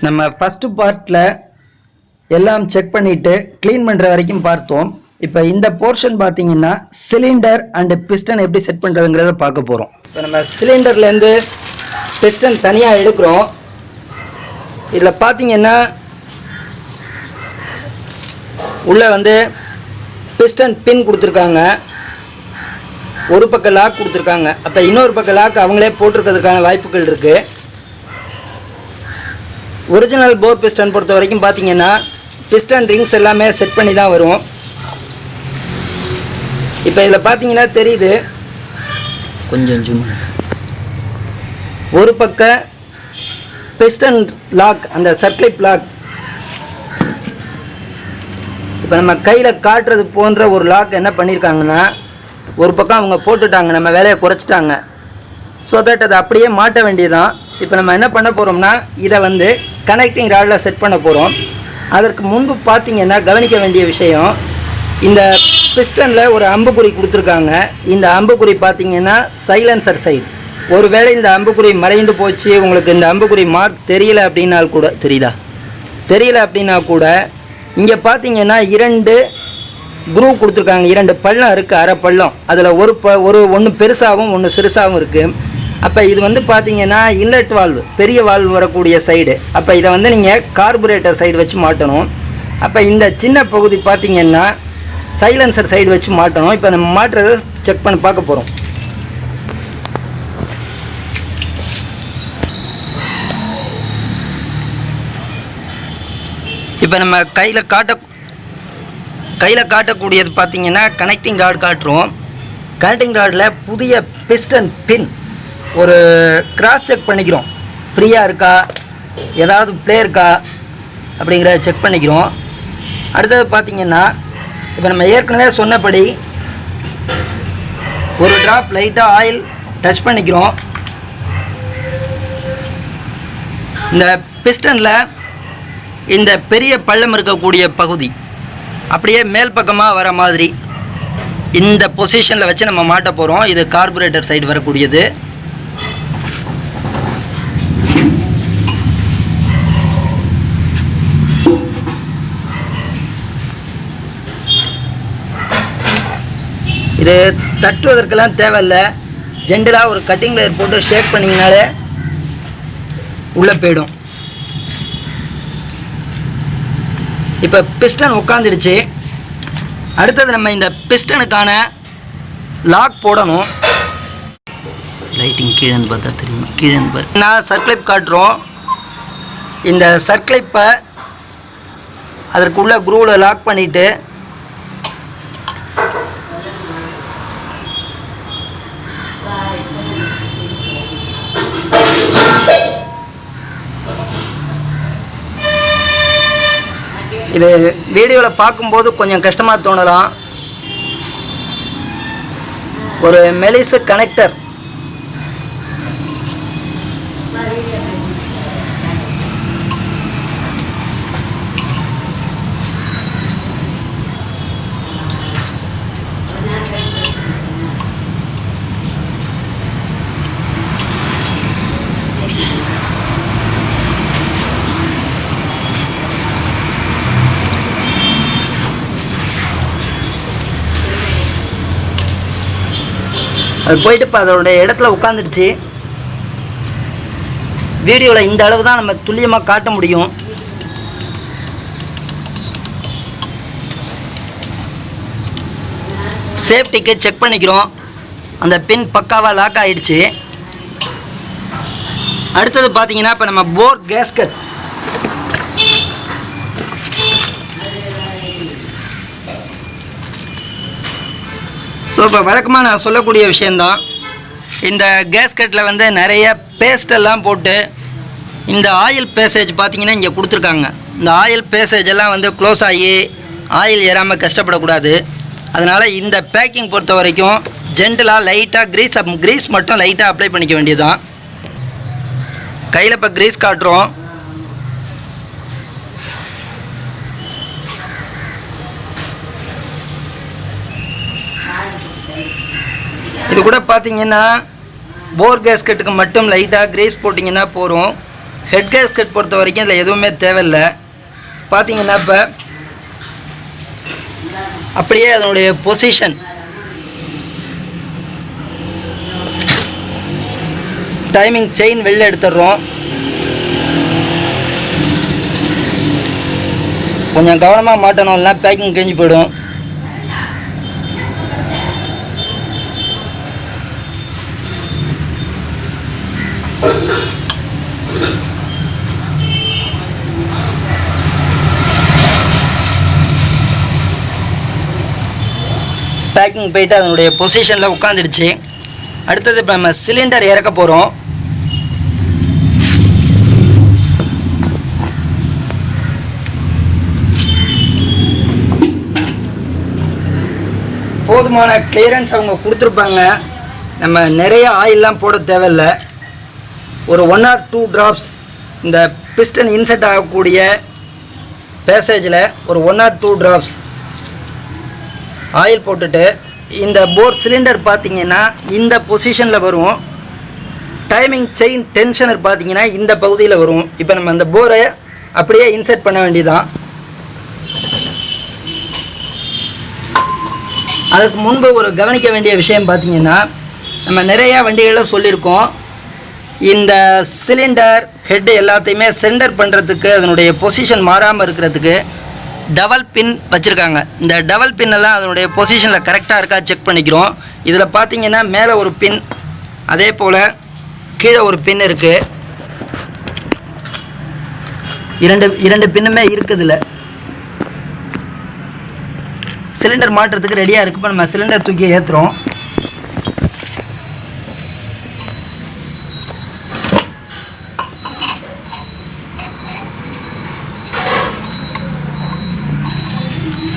நம்ம ஃபர்ஸ்ட் பார்ட்ல எல்லாம் செக் பண்ணிட்டு க்ளீன் பண்ற வரைக்கும் பார்த்தோம். இப்போ இந்த போர்ஷன் பாத்தீங்கன்னா சிலிண்டர் அண்ட் பிஸ்டன் எப்படி செட் பண்றதுங்கறத பார்க்க போறோம். இப்போ நம்ம சிலிண்டர்ல இருந்து பிஸ்டன் தனியா எடுக்கிறோம். இதுல பாத்தீங்கன்னா உள்ள வந்து பிஸ்டன் பின் கொடுத்துருக்காங்க, ஒரு பக்கம் லாக் கொடுத்துருக்காங்க. அப்போ இன்னொரு பக்கம் லாக் அவங்களே போட்டிருக்கிறதுக்கான வாய்ப்புகள் இருக்கு. ஒரிஜினல் போர் பிஸ்டன் பொறுத்த வரைக்கும் பார்த்தீங்கன்னா பிஸ்டன் ரிங்ஸ் எல்லாமே செட் பண்ணி தான் வரும். இப்போ இதில் பார்த்தீங்கன்னா தெரியுது, கொஞ்சம் ஜூம், ஒரு பக்கம் பிஸ்டன் லாக், அந்த சர்க்ளிப் லாக். இப்போ நம்ம கையில் காட்டுறது போன்ற ஒரு லாக் என்ன பண்ணியிருக்காங்கன்னா ஒரு பக்கம் அவங்க போட்டுட்டாங்க, நம்ம வேலையை குறைச்சிட்டாங்க. ஸோ தட் அதை அப்படியே மாட்ட வேண்டியதான். இப்போ நம்ம என்ன பண்ண போகிறோம்னா இதை வந்து கனெக்டிங் ராடில் செட் பண்ண போகிறோம். அதற்கு முன்பு பார்த்தீங்கன்னா கவனிக்க வேண்டிய விஷயம், இந்த பிஸ்டனில் ஒரு அம்புக்குறி கொடுத்துருக்காங்க. இந்த அம்புக்குறி பார்த்தீங்கன்னா சைலன்சர் சைடு. ஒருவேளை இந்த அம்புக்குறி மறைந்து போச்சு, உங்களுக்கு இந்த அம்புக்குறி மார்க் தெரியல அப்படின்னா கூட, தெரியல அப்படின்னா கூட இங்கே பார்த்தீங்கன்னா 2 குரூவ் கொடுத்துருக்காங்க. 2 பள்ளம் இருக்குது, அரை பள்ளம். அதில் ஒன்று பெருசாகவும் ஒன்று சிறுசாகவும் இருக்குது. அப்போ இது வந்து பார்த்தீங்கன்னா இன்லெட் வால்வு, பெரிய வால்வு வரக்கூடிய சைடு. அப்போ இதை வந்து நீங்கள் கார்புரேட்டர் சைடு வச்சு மாட்டணும். அப்போ இந்த சின்ன பகுதி பார்த்தீங்கன்னா சைலன்சர் சைடு வச்சு மாட்டணும். இப்போ நம்ம மாட்டுறதை செக் பண்ணி பார்க்க போகிறோம். இப்போ நம்ம கையில் காட்டக்கூடியது பார்த்தீங்கன்னா கனெக்டிங் ராட் காட்டுறோம். கனெக்டிங் ராடில் புதிய பிஸ்டன் பின் ஒரு கிராஸ் செக் பண்ணிக்கிறோம், ஃப்ரீயாக இருக்கா, ஏதாவது ப்ளே இருக்கா அப்படிங்கிறத செக் பண்ணிக்கிறோம். அடுத்தது பார்த்தீங்கன்னா இப்போ நம்ம ஏற்கனவே சொன்னபடி ஒரு ட்ராப் லைட்டாக ஆயில் டச் பண்ணிக்கிறோம். இந்த பிஸ்டனில் இந்த பெரிய பள்ளம் இருக்கக்கூடிய பகுதி அப்படியே மேல் பக்கமாக வர மாதிரி இந்த பொசிஷனில் வச்சு நம்ம மாட்ட போகிறோம். இது கார்புரேட்டர் சைடு வரக்கூடியது. இது தட்டுவதற்கெல்லாம் தேவையில்லை, ஜென்டலாக ஒரு கட்டிங் லேயர் போட்டு ஷேக் பண்ணிங்கனாலே உள்ளே போயிடும். இப்போ பிஸ்டன் உட்காந்துடுச்சு. அடுத்தது நம்ம இந்த பிஸ்டனுக்கான லாக் போடணும். லைட்டிங் கீழே பார்த்தா தெரியுமா, கீழே நான் சர்க்ளைப் காட்டுறோம். இந்த சர்க்ளைப்பை அதற்குள்ள குரூவில் லாக் பண்ணிவிட்டு இது வீடியோவில் பார்க்கும்போது கொஞ்சம் கஷ்டமாக தோணலாம். ஒரு மெலிசு கனெக்டர், அது போயிட்டு இப்போ அதோடைய இடத்துல உட்காந்துடுச்சு. வீடியோவில் இந்த அளவு தான் நம்ம துல்லியமாக காட்ட முடியும். சேஃப்டிக்கு செக் பண்ணிக்கிறோம். அந்த பின் பக்காவாக லாக் ஆகிடுச்சு. அடுத்தது பார்த்தீங்கன்னா இப்போ நம்ம போர் கேஸ்கட், ஸோ இப்போ வழக்கமாக நான் சொல்லக்கூடிய விஷயந்தான், இந்த கேஸ்கட்டில் வந்து நிறைய பேஸ்டெல்லாம் போட்டு இந்த ஆயில் பேசேஜ் பார்த்தீங்கன்னா இங்கே கொடுத்துருக்காங்க. இந்த ஆயில் பேசேஜ் எல்லாம் வந்து க்ளோஸ் ஆகி ஆயில் ஏறாமல் கஷ்டப்படக்கூடாது. அதனால் இந்த பேக்கிங் பொறுத்த வரைக்கும் ஜென்டலாக லைட்டாக க்ரீஸ் மட்டும் லைட்டாக அப்ளை பண்ணிக்க வேண்டியதுதான். கையில் இப்போ க்ரீஸ் காட்டுறோம். இது கூட பார்த்தீங்கன்னா போர் கேஸ்கெட்டுக்கு மட்டும் லைட்டாக கிரேஸ் போட்டிங்கன்னா போகிறோம். ஹெட் கேஸ்கெட் பொறுத்த வரைக்கும் இதில் எதுவுமே தேவையில்லை. பார்த்தீங்கன்னா இப்போ அப்படியே அதனுடைய பொசிஷன் டைமிங் செயின் வெளில எடுத்துடுறோம். கொஞ்சம் கவனமாக மாட்டணும், இல்லைனா பேக்கிங் கிழிஞ்சு போயிடும். பேக்கிங் போயிட்டு அதனுடைய பொசிஷனில் உட்காந்துடுச்சு. அடுத்தது இப்போ நம்ம சிலிண்டர் இறக்க போகிறோம். போதுமான கிளியரன்ஸ் அவங்க கொடுத்துருப்பாங்க. நம்ம நிறைய ஆயிலெலாம் போட தேவையில்லை. ஒரு 1 or 2 drops இந்த பிஸ்டன் இன்செர்ட் ஆகக்கூடிய பேசேஜில் ஒரு 1 or 2 drops ஆயில் போட்டுட்டு இந்த போர் சிலிண்டர் பார்த்தீங்கன்னா இந்த பொசிஷனில் வரும். டைமிங் செயின் டென்ஷனர் பார்த்தீங்கன்னா இந்த பகுதியில் வரும். இப்போ நம்ம அந்த போரை அப்படியே இன்செர்ட் பண்ண வேண்டியதான். அதுக்கு முன்பு ஒரு கவனிக்க வேண்டிய விஷயம் பார்த்தீங்கன்னா, நம்ம நிறையா வண்டிகளில் சொல்லியிருக்கோம், இந்த சிலிண்டர் ஹெட்டு எல்லாத்தையுமே சென்டர் பண்ணுறதுக்கு அதனுடைய பொசிஷன் மாறாமல் இருக்கிறதுக்கு டபுள் பின் வச்சுருக்காங்க. இந்த டபுள் பின்னெல்லாம் அதனுடைய பொசிஷனில் கரெக்டாக இருக்கா செக் பண்ணிக்கிறோம். இதில் பார்த்தீங்கன்னா மேலே ஒரு பின், அதே போல் கீழே ஒரு பின் இருக்குது. இரண்டு பின்னுமே இருக்குதுல்ல. சிலிண்டர் மாட்டுறதுக்கு ரெடியாக இருக்குது. இப்போ நம்ம சிலிண்டர் தூக்கி ஏற்றுறோம்.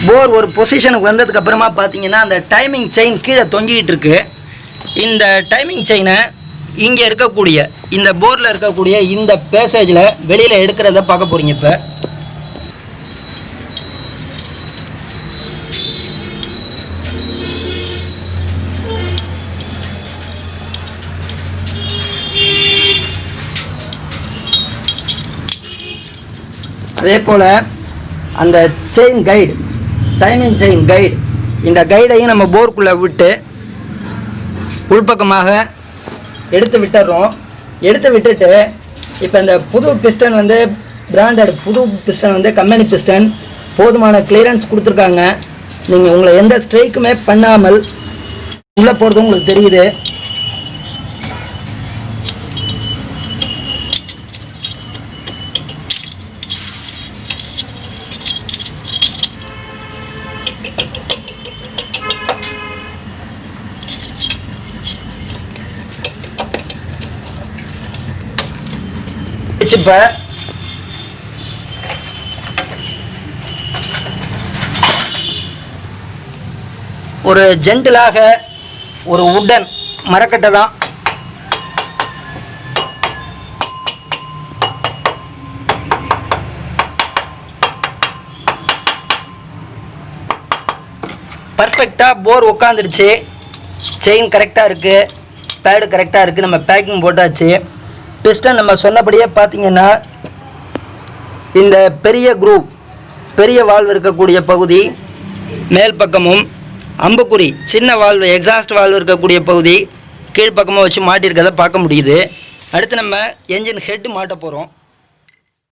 போர் ஒரு பொசிஷனுக்கு வந்ததுக்கு அப்புறமா பார்த்தீங்கன்னா அந்த டைமிங் செயின் கீழே தொங்கிக்கிட்டு இருக்கு. இந்த டைமிங் செயினை இங்கே இருக்கக்கூடிய இந்த போரில் இருக்கக்கூடிய இந்த பேசேஜில் வெளியில் எடுக்கிறத பார்க்க போகிறீங்க. இப்போ அதே போல் அந்த chain guide, timing chain guide, இந்த கைடையும் நம்ம போருக்குள்ளே விட்டு உள்பக்கமாக எடுத்து விட்டுறோம். எடுத்து விட்டுட்டு இப்போ இந்த புது பிஸ்டன் வந்து பிராண்டட் புது பிஸ்டன் வந்து கம்பெனி பிஸ்டன் போதுமான கிளியரன்ஸ் கொடுத்துருக்காங்க. நீங்கள் உங்களை எந்த ஸ்ட்ரைக்குமே பண்ணாமல் உள்ளே போகிறது உங்களுக்கு தெரியுது. இப்போ ஒரு ஜென்டிலாக ஒரு உட்டன் மரக்கட்டை தான். பர்ஃபெக்டாக போர் உட்காந்துருச்சு. செயின் கரெக்டாக இருக்குது, பேடு கரெக்டாக இருக்குது. நம்ம பேக்கிங் போட்டாச்சு. பிஸ்டன் நம்ம சொன்னபடியே பார்த்தீங்கன்னா இந்த பெரிய குரூப், பெரிய வால்வு இருக்கக்கூடிய பகுதி மேல் பக்கமும், அம்புக்குறி சின்ன வால்வு எக்ஸாஸ்ட் வால்வு இருக்கக்கூடிய பகுதி கீழ்ப்பக்கமாக வச்சு மாட்டியிருக்கிறத பார்க்க முடியுது. அடுத்து நம்ம என்ஜின் ஹெட் மாட்ட போகிறோம்.